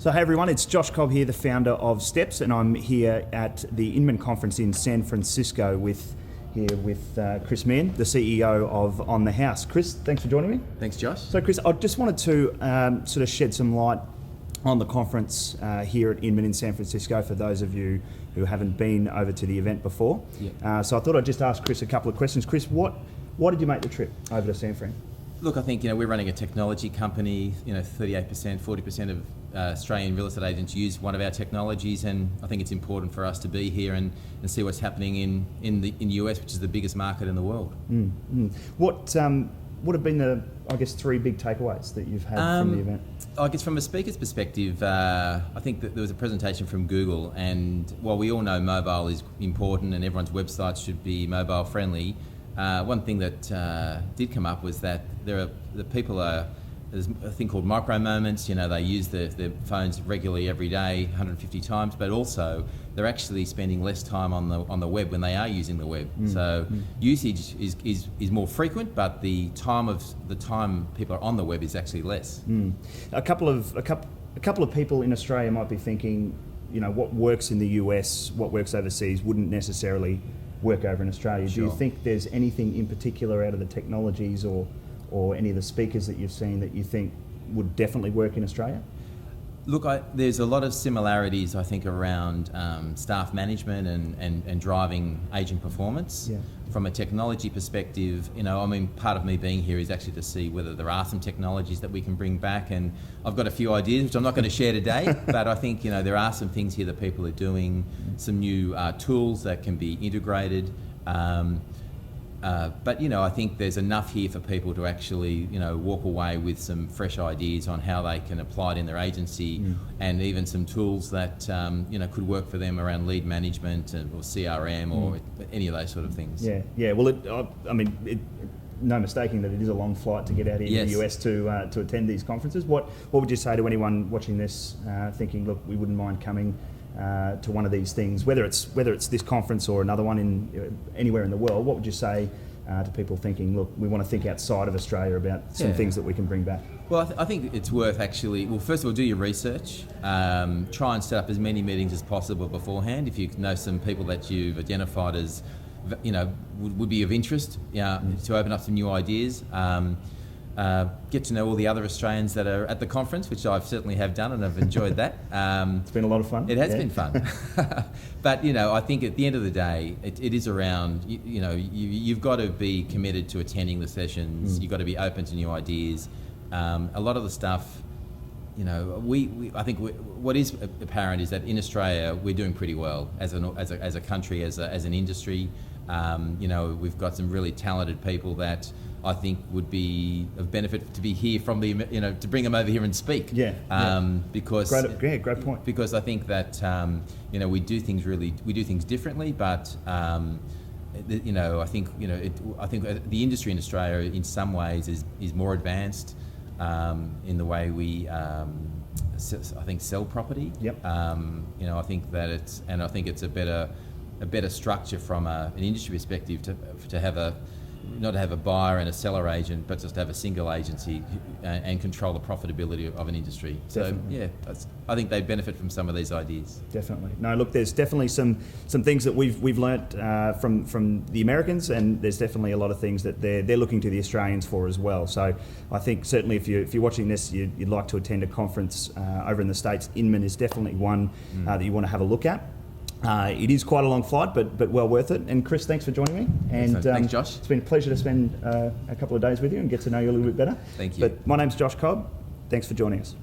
So hey everyone, it's Josh Cobb here, the founder of Steps, and I'm here at the Inman conference in San Francisco with Chris Meehan, the CEO of Onthehouse. Chris, thanks for joining me. Thanks, Josh. So Chris, I just wanted to sort of shed some light on the conference here at Inman in San Francisco for those of you who haven't been over to the event before. Yeah. So I thought I'd just ask Chris a couple of questions. Chris, why did you make the trip over to San Fran? Look, I think we're running a technology company. 38%, 40% of Australian real estate agents use one of our technologies, and I think it's important for us to be here and see what's happening in the US, which is the biggest market in the world. What have been the, I guess, three big takeaways that you've had from the event? I guess from a speaker's perspective, I think that there was a presentation from Google, and while we all know mobile is important and everyone's websites should be mobile friendly, one thing that did come up was that there's a thing called micro moments. They use their phones regularly every day, 150 times, but also they're actually spending less time on the web when they are using the web. So usage is more frequent, but the time people are on the web is actually less. A couple of people in Australia might be thinking, what works in the US, what works overseas wouldn't necessarily work over in Australia. Sure. Do you think there's anything in particular out of the technologies or any of the speakers that you've seen that you think would definitely work in Australia? Look, there's a lot of similarities, I think, around staff management and driving agent performance. Yeah. From a technology perspective, part of me being here is actually to see whether there are some technologies that we can bring back, and I've got a few ideas, which I'm not going to share today, but I think, there are some things here that people are doing, some new tools that can be integrated. But I think there's enough here for people to actually, walk away with some fresh ideas on how they can apply it in their agency, and even some tools that could work for them around lead management or CRM or any of those sort of things. Yeah. Well, no mistaking that it is a long flight to get out here to the US to attend these conferences. What would you say to anyone watching this, thinking, look, we wouldn't mind coming to one of these things, whether it's this conference or another one in anywhere in the world? What would you say to people thinking, look, we want to think outside of Australia about some things that we can bring back? Well, I think it's worth actually, first of all, do your research. Try and set up as many meetings as possible beforehand. If you know some people that you've identified as, would be of interest, to open up some new ideas. Get to know all the other Australians that are at the conference, which I certainly have done, and I've enjoyed that. It's been a lot of fun. It has been fun. But, I think at the end of the day, it is around, you've got to be committed to attending the sessions. You've got to be open to new ideas. A lot of the stuff, I think what is apparent is that in Australia, we're doing pretty well as a country, as an industry. We've got some really talented people that I think would be of benefit to be here from to bring them over here and speak. Because great point. Because I think that we do things differently, but I think the industry in Australia in some ways is more advanced in the way we sell property. I think that it's a better structure from an industry perspective to have not to have a buyer and a seller agent, but just to have a single agency and control the profitability of an industry. Definitely. So I think they benefit from some of these ideas. Definitely. No, look, there's definitely some things that we've learnt from the Americans, and there's definitely a lot of things that they're looking to the Australians for as well. So I think certainly if you're watching this, you'd like to attend a conference over in the States, Inman is definitely one that you want to have a look at. It is quite a long flight, but well worth it. And Chris, thanks for joining me. And thanks, Josh. It's been a pleasure to spend a couple of days with you and get to know you a little bit better. Thank you. But my name's Josh Cobb. Thanks for joining us.